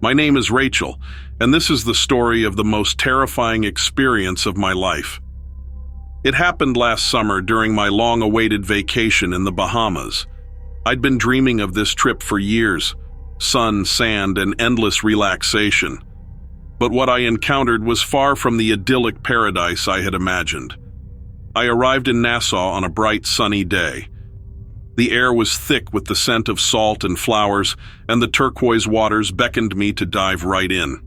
My name is Rachel, and this is the story of the most terrifying experience of my life. It happened last summer during my long-awaited vacation in the Bahamas. I'd been dreaming of this trip for years: sun, sand, and endless relaxation. But what I encountered was far from the idyllic paradise I had imagined. I arrived in Nassau on a bright, sunny day. The air was thick with the scent of salt and flowers, and the turquoise waters beckoned me to dive right in.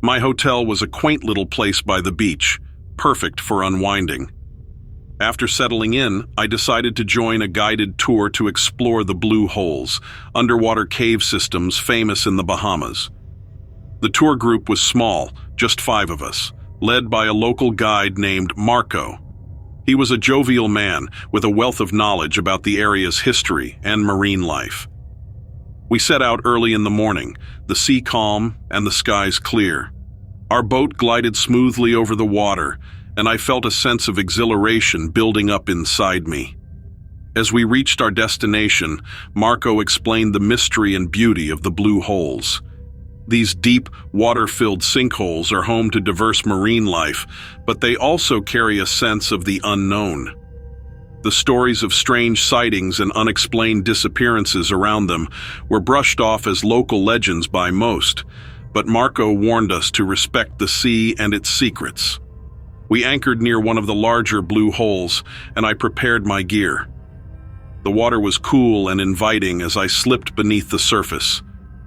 My hotel was a quaint little place by the beach, perfect for unwinding. After settling in, I decided to join a guided tour to explore the Blue Holes, underwater cave systems famous in the Bahamas. The tour group was small, just 5 of us, led by a local guide named Marco. He was a jovial man with a wealth of knowledge about the area's history and marine life. We set out early in the morning, the sea calm and the skies clear. Our boat glided smoothly over the water, and I felt a sense of exhilaration building up inside me. As we reached our destination, Marco explained the mystery and beauty of the Blue Holes. These deep, water-filled sinkholes are home to diverse marine life, but they also carry a sense of the unknown. The stories of strange sightings and unexplained disappearances around them were brushed off as local legends by most, but Marco warned us to respect the sea and its secrets. We anchored near one of the larger blue holes, and I prepared my gear. The water was cool and inviting as I slipped beneath the surface.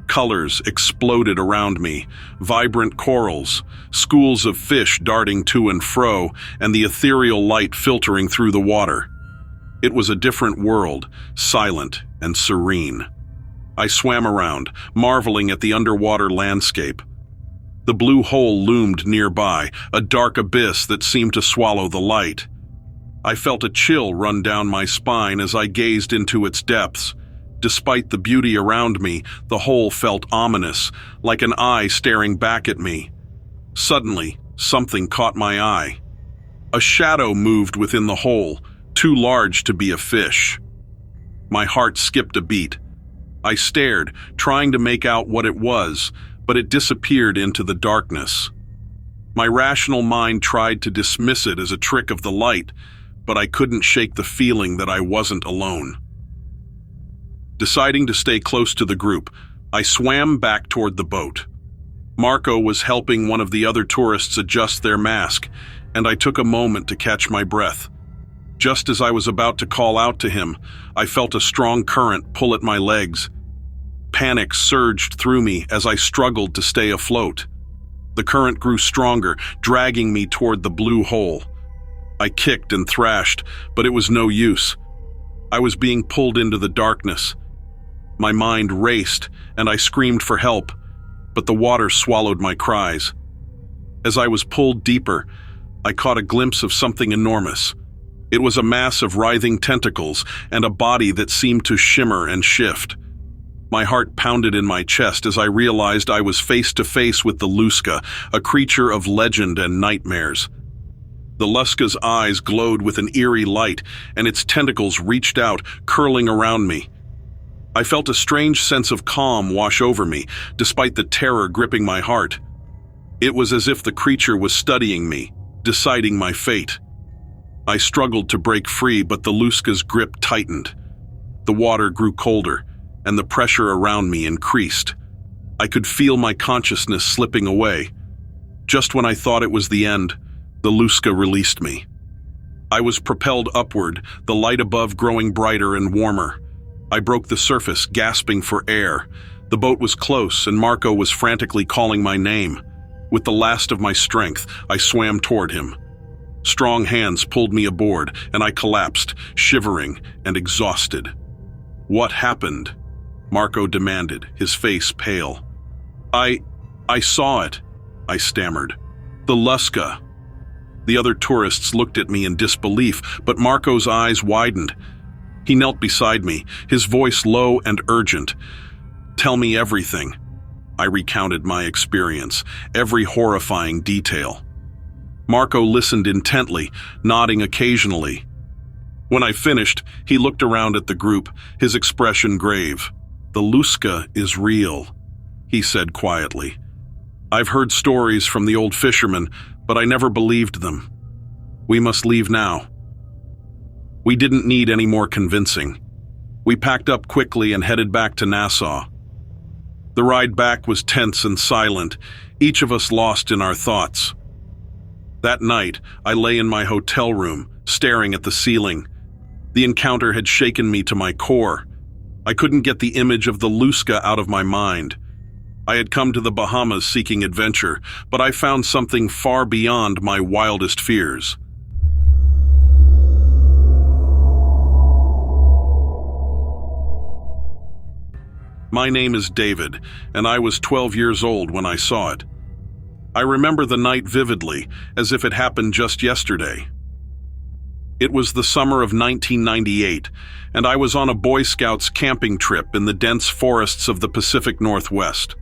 Colors exploded around me, vibrant corals, schools of fish darting to and fro, and the ethereal light filtering through the water. It was a different world, silent and serene. I swam around, marveling at the underwater landscape. The blue hole loomed nearby, a dark abyss that seemed to swallow the light. I felt a chill run down my spine as I gazed into its depths. Despite the beauty around me, the hole felt ominous, like an eye staring back at me. Suddenly, something caught my eye. A shadow moved within the hole, too large to be a fish. My heart skipped a beat. I stared, trying to make out what it was, but it disappeared into the darkness. My rational mind tried to dismiss it as a trick of the light, but I couldn't shake the feeling that I wasn't alone. Deciding to stay close to the group, I swam back toward the boat. Marco was helping one of the other tourists adjust their mask, and I took a moment to catch my breath. Just as I was about to call out to him, I felt a strong current pull at my legs. Panic surged through me as I struggled to stay afloat. The current grew stronger, dragging me toward the blue hole. I kicked and thrashed, but it was no use. I was being pulled into the darkness. My mind raced, and I screamed for help, but the water swallowed my cries. As I was pulled deeper, I caught a glimpse of something enormous. It was a mass of writhing tentacles and a body that seemed to shimmer and shift. My heart pounded in my chest as I realized I was face to face with the Luska, a creature of legend and nightmares. The Luska's eyes glowed with an eerie light, and its tentacles reached out, curling around me. I felt a strange sense of calm wash over me, despite the terror gripping my heart. It was as if the creature was studying me, deciding my fate. I struggled to break free, but the Luska's grip tightened. The water grew colder, and the pressure around me increased. I could feel my consciousness slipping away. Just when I thought it was the end, the Luska released me. I was propelled upward, the light above growing brighter and warmer. I broke the surface, gasping for air. The boat was close, and Marco was frantically calling my name. With the last of my strength, I swam toward him. Strong hands pulled me aboard, and I collapsed, shivering and exhausted. "What happened?" Marco demanded, his face pale. I saw it," I stammered. "The Luska." The other tourists looked at me in disbelief, but Marco's eyes widened. He knelt beside me, his voice low and urgent. "Tell me everything." I recounted my experience, every horrifying detail. Marco listened intently, nodding occasionally. When I finished, he looked around at the group, his expression grave. "The Luska is real. he said quietly. "I've heard stories from the old fishermen, but I never believed them. We must leave now." We didn't need any more convincing. We packed up quickly and headed back to Nassau. The ride back was tense and silent, each of us lost in our thoughts. That night, I lay in my hotel room, staring at the ceiling. The encounter had shaken me to my core. I couldn't get the image of the Luska out of my mind. I had come to the Bahamas seeking adventure, but I found something far beyond my wildest fears. My name is David, and I was 12 years old when I saw it. I remember the night vividly, as if it happened just yesterday. It was the summer of 1998, and I was on a Boy Scouts camping trip in the dense forests of the Pacific Northwest.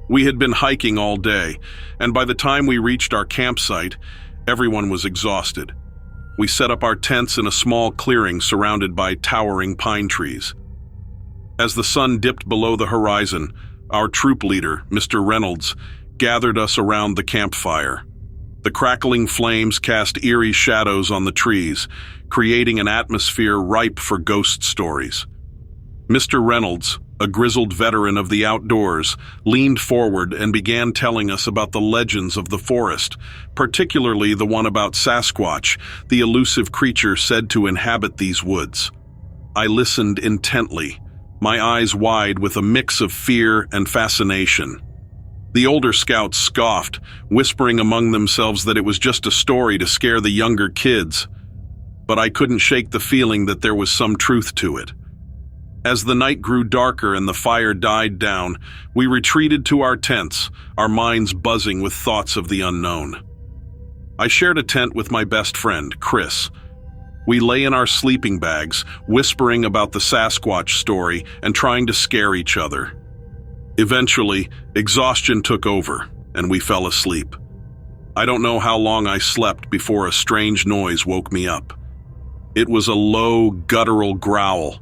We had been hiking all day, and by the time we reached our campsite, everyone was exhausted. We set up our tents in a small clearing surrounded by towering pine trees. As the sun dipped below the horizon, our troop leader, Mr. Reynolds, gathered us around the campfire. The crackling flames cast eerie shadows on the trees, creating an atmosphere ripe for ghost stories. Mr. Reynolds, a grizzled veteran of the outdoors, leaned forward and began telling us about the legends of the forest, particularly the one about Sasquatch, the elusive creature said to inhabit these woods. I listened intently, my eyes wide with a mix of fear and fascination. The older scouts scoffed, whispering among themselves that it was just a story to scare the younger kids. But I couldn't shake the feeling that there was some truth to it. As the night grew darker and the fire died down, we retreated to our tents, our minds buzzing with thoughts of the unknown. I shared a tent with my best friend, Chris. We lay in our sleeping bags, whispering about the Sasquatch story and trying to scare each other. Eventually, exhaustion took over, and we fell asleep. I don't know how long I slept before a strange noise woke me up. It was a low, guttural growl,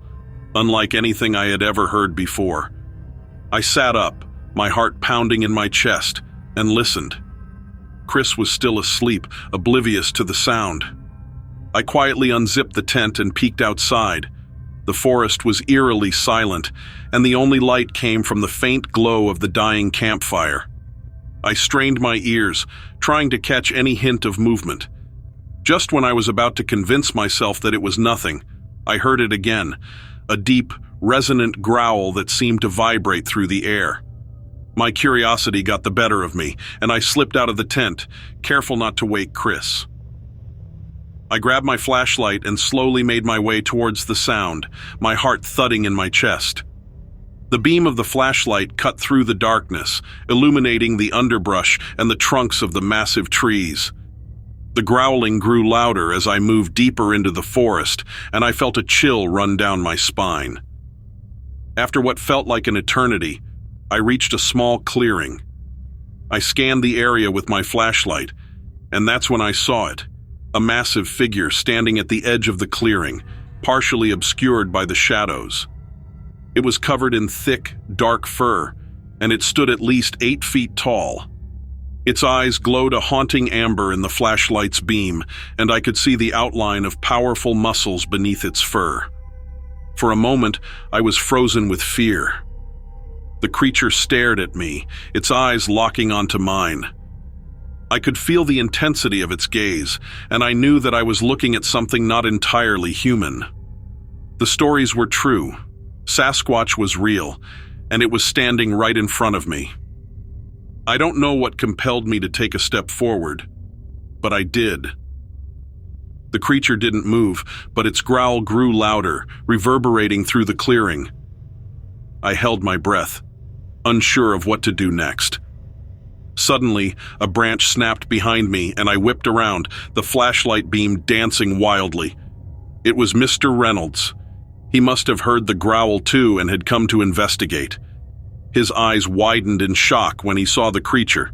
unlike anything I had ever heard before. I sat up, my heart pounding in my chest, and listened. Chris was still asleep, oblivious to the sound. I quietly unzipped the tent and peeked outside. The forest was eerily silent, and the only light came from the faint glow of the dying campfire. I strained my ears, trying to catch any hint of movement. Just when I was about to convince myself that it was nothing, I heard it again, a deep, resonant growl that seemed to vibrate through the air. My curiosity got the better of me, and I slipped out of the tent, careful not to wake Chris. I grabbed my flashlight and slowly made my way towards the sound, my heart thudding in my chest. The beam of the flashlight cut through the darkness, illuminating the underbrush and the trunks of the massive trees. The growling grew louder as I moved deeper into the forest, and I felt a chill run down my spine. After what felt like an eternity, I reached a small clearing. I scanned the area with my flashlight, and that's when I saw it. A massive figure standing at the edge of the clearing, partially obscured by the shadows. It was covered in thick, dark fur, and it stood at least 8 feet tall. Its eyes glowed a haunting amber in the flashlight's beam, and I could see the outline of powerful muscles beneath its fur. For a moment, I was frozen with fear. The creature stared at me, its eyes locking onto mine. I could feel the intensity of its gaze, and I knew that I was looking at something not entirely human. The stories were true. Sasquatch was real, and it was standing right in front of me. I don't know what compelled me to take a step forward, but I did. The creature didn't move, but its growl grew louder, reverberating through the clearing. I held my breath, unsure of what to do next. Suddenly, a branch snapped behind me, and I whipped around, the flashlight beam dancing wildly. It was Mr. Reynolds. He must have heard the growl too and had come to investigate. His eyes widened in shock when he saw the creature.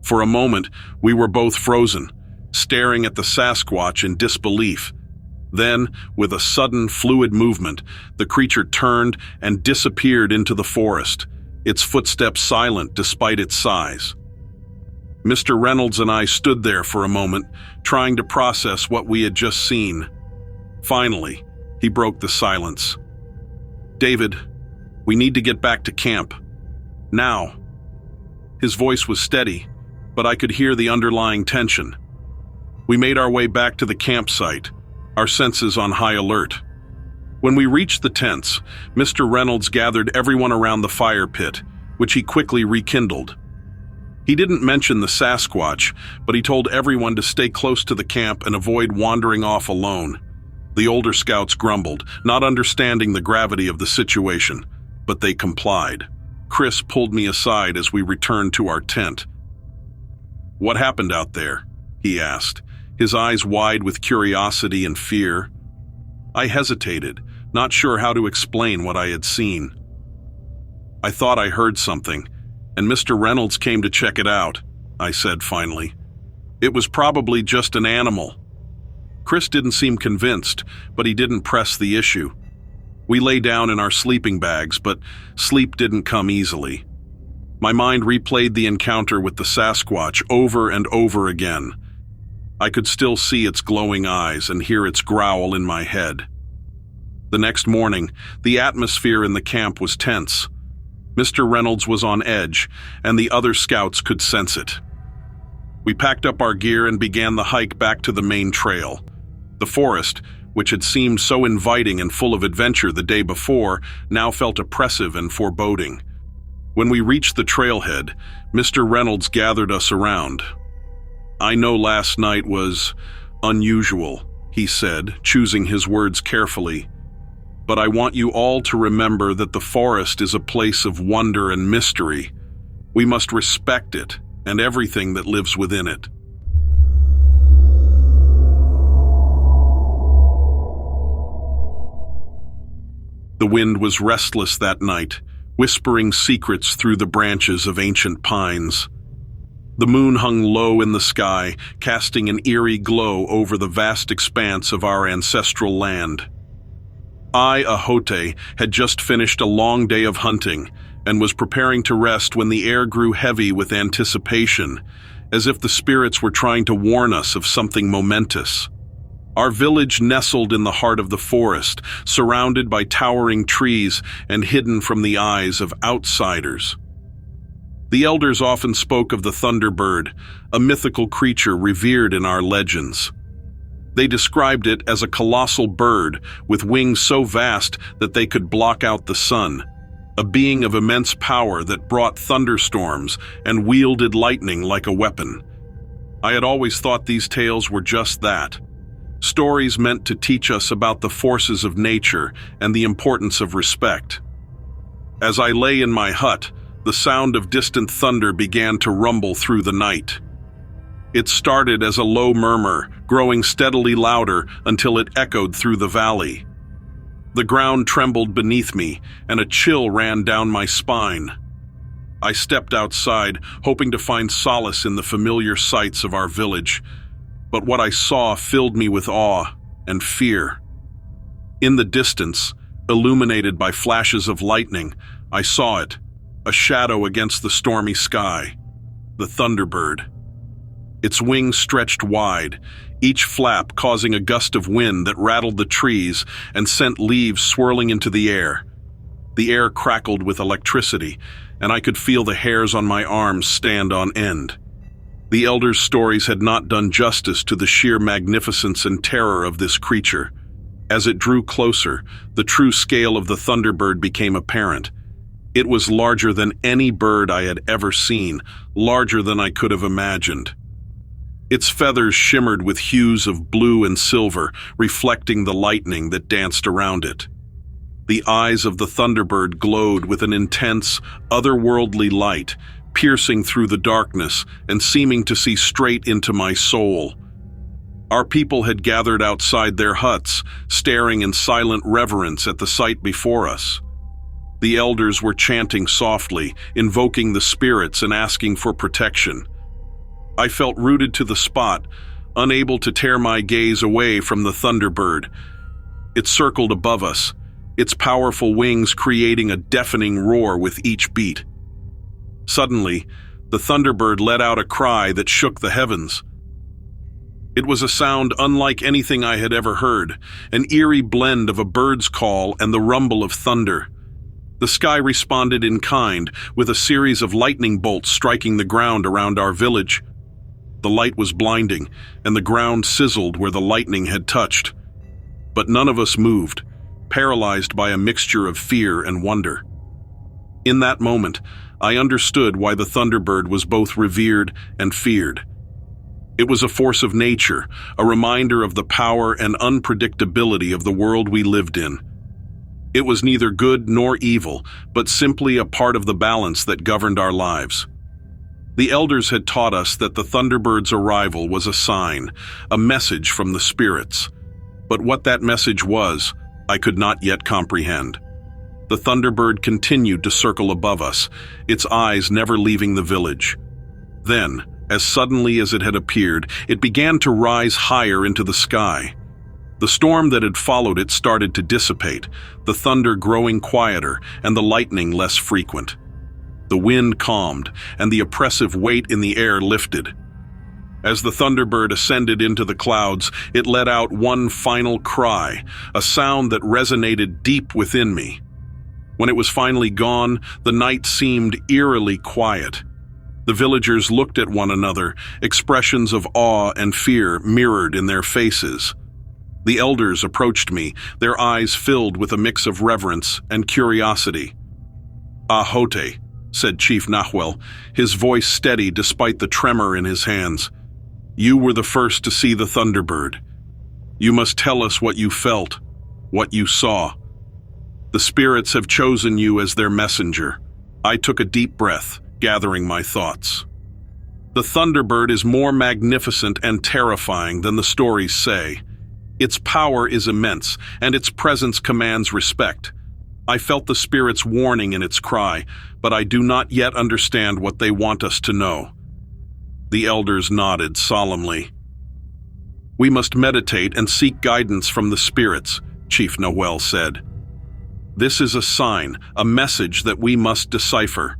For a moment, we were both frozen, staring at the Sasquatch in disbelief. Then, with a sudden, fluid movement, the creature turned and disappeared into the forest, its footsteps silent despite its size. Mr. Reynolds and I stood there for a moment, trying to process what we had just seen. Finally, he broke the silence. "David, we need to get back to camp. Now." His voice was steady, but I could hear the underlying tension. We made our way back to the campsite, our senses on high alert. When we reached the tents, Mr. Reynolds gathered everyone around the fire pit, which he quickly rekindled. He didn't mention the Sasquatch, but he told everyone to stay close to the camp and avoid wandering off alone. The older scouts grumbled, not understanding the gravity of the situation, but they complied. Chris pulled me aside as we returned to our tent. "What happened out there?" he asked, his eyes wide with curiosity and fear. I hesitated, not sure how to explain what I had seen. "I thought I heard something, and Mr. Reynolds came to check it out," I said finally. "It was probably just an animal." Chris didn't seem convinced, but he didn't press the issue. We lay down in our sleeping bags, but sleep didn't come easily. My mind replayed the encounter with the Sasquatch over and over again. I could still see its glowing eyes and hear its growl in my head. The next morning, the atmosphere in the camp was tense. Mr. Reynolds was on edge, and the other scouts could sense it. We packed up our gear and began the hike back to the main trail. The forest, which had seemed so inviting and full of adventure the day before, now felt oppressive and foreboding. When we reached the trailhead, Mr. Reynolds gathered us around. "I know last night was unusual," he said, choosing his words carefully. "But I want you all to remember that the forest is a place of wonder and mystery. We must respect it and everything that lives within it." The wind was restless that night, whispering secrets through the branches of ancient pines. The moon hung low in the sky, casting an eerie glow over the vast expanse of our ancestral land. I, Ahote, had just finished a long day of hunting and was preparing to rest when the air grew heavy with anticipation, as if the spirits were trying to warn us of something momentous. Our village nestled in the heart of the forest, surrounded by towering trees and hidden from the eyes of outsiders. The elders often spoke of the Thunderbird, a mythical creature revered in our legends. They described it as a colossal bird with wings so vast that they could block out the sun, a being of immense power that brought thunderstorms and wielded lightning like a weapon. I had always thought these tales were just that. Stories meant to teach us about the forces of nature and the importance of respect. As I lay in my hut, the sound of distant thunder began to rumble through the night. It started as a low murmur, growing steadily louder until it echoed through the valley. The ground trembled beneath me, and a chill ran down my spine. I stepped outside, hoping to find solace in the familiar sights of our village, but what I saw filled me with awe and fear. In the distance, illuminated by flashes of lightning, I saw it, a shadow against the stormy sky, the Thunderbird. Its wings stretched wide, each flap causing a gust of wind that rattled the trees and sent leaves swirling into the air. The air crackled with electricity, and I could feel the hairs on my arms stand on end. The elders' stories had not done justice to the sheer magnificence and terror of this creature. As it drew closer, the true scale of the Thunderbird became apparent. It was larger than any bird I had ever seen, larger than I could have imagined. Its feathers shimmered with hues of blue and silver, reflecting the lightning that danced around it. The eyes of the Thunderbird glowed with an intense, otherworldly light, piercing through the darkness and seeming to see straight into my soul. Our people had gathered outside their huts, staring in silent reverence at the sight before us. The elders were chanting softly, invoking the spirits and asking for protection. I felt rooted to the spot, unable to tear my gaze away from the Thunderbird. It circled above us, its powerful wings creating a deafening roar with each beat. Suddenly, the Thunderbird let out a cry that shook the heavens. It was a sound unlike anything I had ever heard, an eerie blend of a bird's call and the rumble of thunder. The sky responded in kind, with a series of lightning bolts striking the ground around our village. The light was blinding, and the ground sizzled where the lightning had touched. But none of us moved, paralyzed by a mixture of fear and wonder. In that moment, I understood why the Thunderbird was both revered and feared. It was a force of nature, a reminder of the power and unpredictability of the world we lived in. It was neither good nor evil, but simply a part of the balance that governed our lives. The elders had taught us that the Thunderbird's arrival was a sign, a message from the spirits. But what that message was, I could not yet comprehend. The Thunderbird continued to circle above us, its eyes never leaving the village. Then, as suddenly as it had appeared, it began to rise higher into the sky. The storm that had followed it started to dissipate, the thunder growing quieter and the lightning less frequent. The wind calmed, and the oppressive weight in the air lifted. As the Thunderbird ascended into the clouds, it let out one final cry, a sound that resonated deep within me. When it was finally gone, the night seemed eerily quiet. The villagers looked at one another, expressions of awe and fear mirrored in their faces. The elders approached me, their eyes filled with a mix of reverence and curiosity. "Ahote," said Chief Nahuel, his voice steady despite the tremor in his hands. "You were the first to see the Thunderbird. You must tell us what you felt, what you saw. The spirits have chosen you as their messenger." I took a deep breath, gathering my thoughts. The Thunderbird is more magnificent and terrifying than the stories say. Its power is immense, and its presence commands respect. I felt the spirit's warning in its cry, but I do not yet understand what they want us to know. The elders nodded solemnly. "We must meditate and seek guidance from the spirits," Chief Noel said. "This is a sign, a message that we must decipher.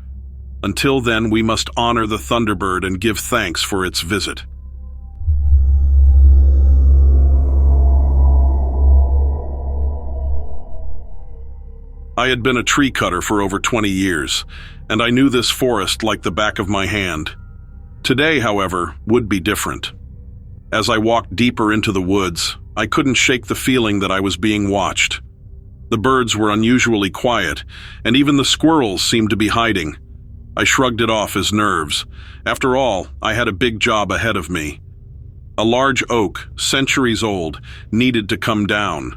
Until then, we must honor the Thunderbird and give thanks for its visit." I had been a tree cutter for over 20 years, and I knew this forest like the back of my hand. Today, however, would be different. As I walked deeper into the woods, I couldn't shake the feeling that I was being watched. The birds were unusually quiet, and even the squirrels seemed to be hiding. I shrugged it off as nerves. After all, I had a big job ahead of me. A large oak, centuries old, needed to come down.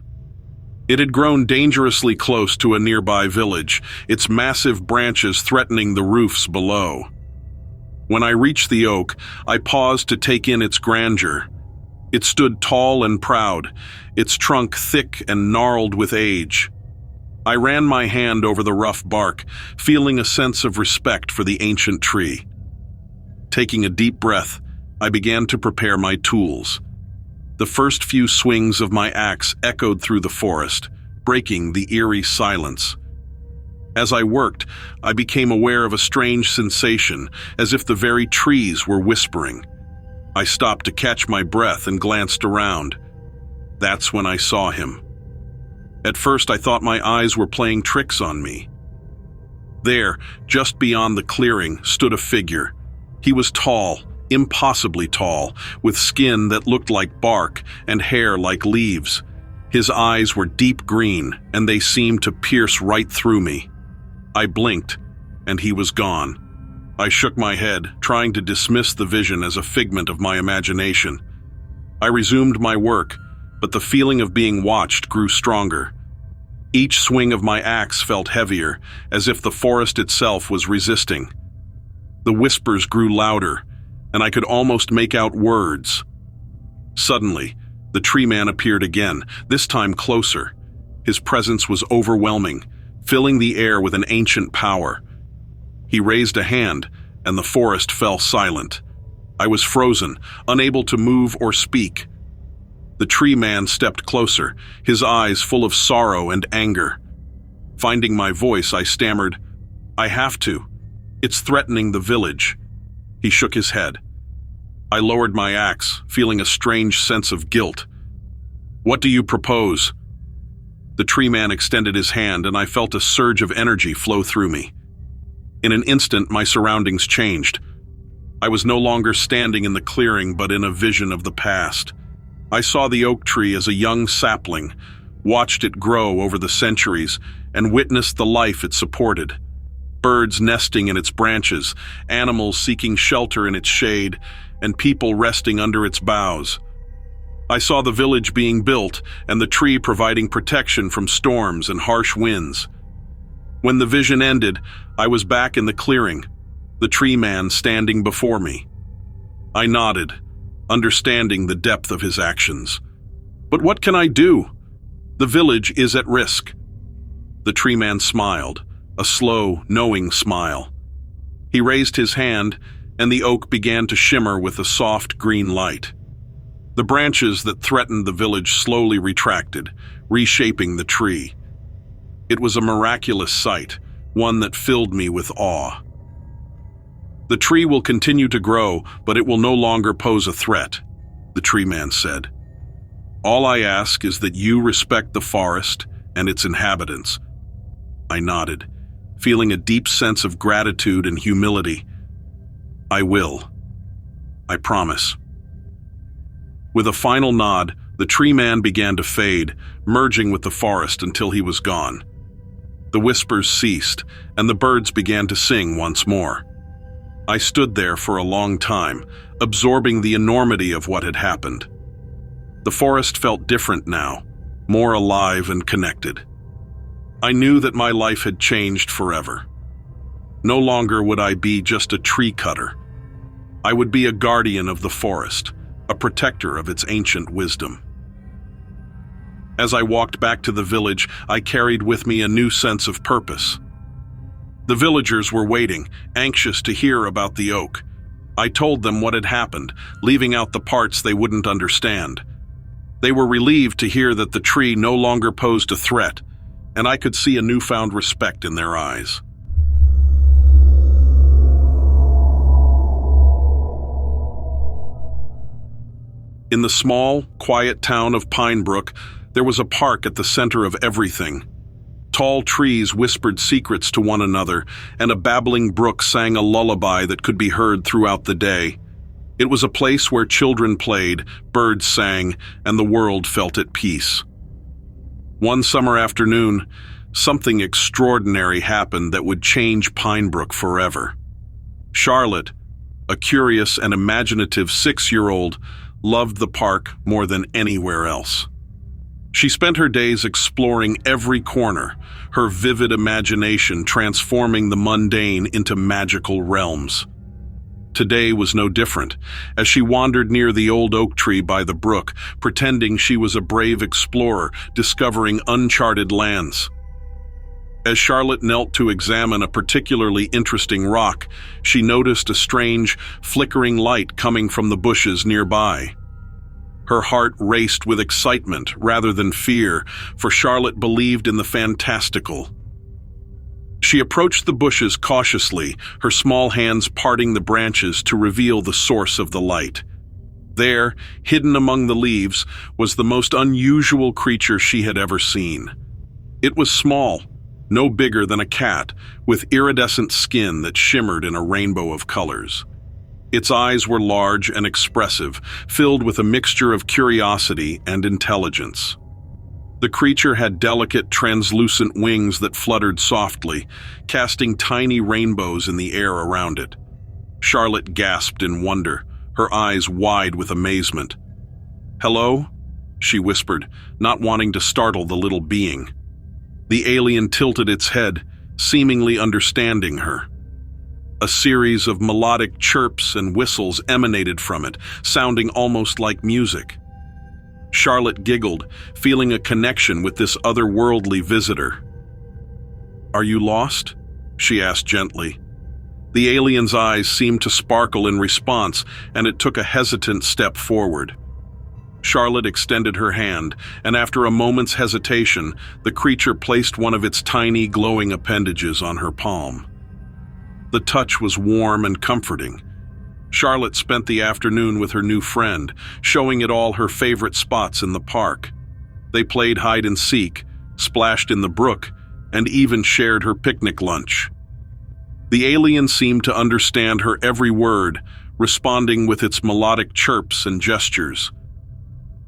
It had grown dangerously close to a nearby village, its massive branches threatening the roofs below. When I reached the oak, I paused to take in its grandeur. It stood tall and proud, its trunk thick and gnarled with age. I ran my hand over the rough bark, feeling a sense of respect for the ancient tree. Taking a deep breath, I began to prepare my tools. The first few swings of my axe echoed through the forest, breaking the eerie silence. As I worked, I became aware of a strange sensation, as if the very trees were whispering. I stopped to catch my breath and glanced around. That's when I saw him. At first, I thought my eyes were playing tricks on me. There, just beyond the clearing, stood a figure. He was tall, impossibly tall, with skin that looked like bark and hair like leaves. His eyes were deep green, and they seemed to pierce right through me. I blinked, and he was gone. I shook my head, trying to dismiss the vision as a figment of my imagination. I resumed my work, but the feeling of being watched grew stronger. Each swing of my axe felt heavier, as if the forest itself was resisting. The whispers grew louder, and I could almost make out words. Suddenly, the tree man appeared again, this time closer. His presence was overwhelming, filling the air with an ancient power. He raised a hand, and the forest fell silent. I was frozen, unable to move or speak. The tree man stepped closer, his eyes full of sorrow and anger. Finding my voice, I stammered, "I have to." It's threatening the village." He shook his head. I lowered my axe, feeling a strange sense of guilt. "What do you propose?" The tree man extended his hand, and I felt a surge of energy flow through me. In an instant, my surroundings changed. I was no longer standing in the clearing, but in a vision of the past. I saw the oak tree as a young sapling, watched it grow over the centuries, and witnessed the life it supported. Birds nesting in its branches, animals seeking shelter in its shade, and people resting under its boughs. I saw the village being built and the tree providing protection from storms and harsh winds. When the vision ended, I was back in the clearing, the tree man standing before me. I nodded, understanding the depth of his actions. But what can I do? The village is at risk. The tree man smiled, a slow, knowing smile. He raised his hand, and the oak began to shimmer with a soft green light. The branches that threatened the village slowly retracted, reshaping the tree. It was a miraculous sight, one that filled me with awe. "The tree will continue to grow, but it will no longer pose a threat," the tree man said. "All I ask is that you respect the forest and its inhabitants." I nodded, feeling a deep sense of gratitude and humility. "I will. I promise." With a final nod, the tree man began to fade, merging with the forest until he was gone. The whispers ceased, and the birds began to sing once more. I stood there for a long time, absorbing the enormity of what had happened. The forest felt different now, more alive and connected. I knew that my life had changed forever. No longer would I be just a tree cutter. I would be a guardian of the forest, a protector of its ancient wisdom. As I walked back to the village, I carried with me a new sense of purpose. The villagers were waiting, anxious to hear about the oak. I told them what had happened, leaving out the parts they wouldn't understand. They were relieved to hear that the tree no longer posed a threat, and I could see a newfound respect in their eyes. In the small, quiet town of Pinebrook, there was a park at the center of everything. Tall trees whispered secrets to one another, and a babbling brook sang a lullaby that could be heard throughout the day. It was a place where children played, birds sang, and the world felt at peace. One summer afternoon, something extraordinary happened that would change Pinebrook forever. Charlotte, a curious and imaginative 6-year-old, loved the park more than anywhere else. She spent her days exploring every corner, her vivid imagination transforming the mundane into magical realms. Today was no different, as she wandered near the old oak tree by the brook, pretending she was a brave explorer discovering uncharted lands. As Charlotte knelt to examine a particularly interesting rock, she noticed a strange, flickering light coming from the bushes nearby. Her heart raced with excitement rather than fear, for Charlotte believed in the fantastical. She approached the bushes cautiously, her small hands parting the branches to reveal the source of the light. There, hidden among the leaves, was the most unusual creature she had ever seen. It was small, no bigger than a cat, with iridescent skin that shimmered in a rainbow of colors. Its eyes were large and expressive, filled with a mixture of curiosity and intelligence. The creature had delicate, translucent wings that fluttered softly, casting tiny rainbows in the air around it. Charlotte gasped in wonder, her eyes wide with amazement. "Hello?" she whispered, not wanting to startle the little being. The alien tilted its head, seemingly understanding her. A series of melodic chirps and whistles emanated from it, sounding almost like music. Charlotte giggled, feeling a connection with this otherworldly visitor. "Are you lost?" she asked gently. The alien's eyes seemed to sparkle in response, and it took a hesitant step forward. Charlotte extended her hand, and after a moment's hesitation, the creature placed one of its tiny, glowing appendages on her palm. The touch was warm and comforting. Charlotte spent the afternoon with her new friend, showing it all her favorite spots in the park. They played hide and seek, splashed in the brook, and even shared her picnic lunch. The alien seemed to understand her every word, responding with its melodic chirps and gestures.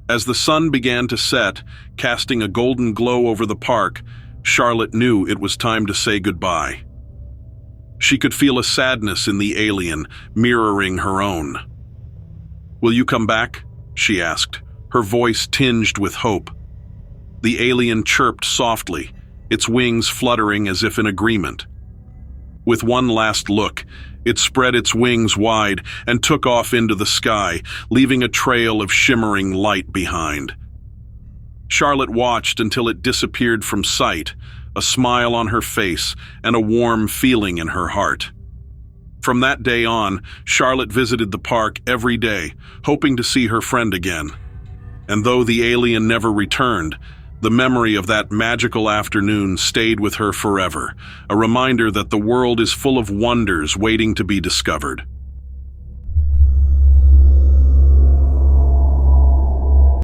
As the sun began to set, casting a golden glow over the park, Charlotte knew it was time to say goodbye. She could feel a sadness in the alien, mirroring her own. "Will you come back?" she asked, her voice tinged with hope. The alien chirped softly, its wings fluttering as if in agreement. With one last look, it spread its wings wide and took off into the sky, leaving a trail of shimmering light behind. Charlotte watched until it disappeared from sight, a smile on her face and a warm feeling in her heart. From that day on, Charlotte visited the park every day, hoping to see her friend again. And though the alien never returned, the memory of that magical afternoon stayed with her forever, a reminder that the world is full of wonders waiting to be discovered.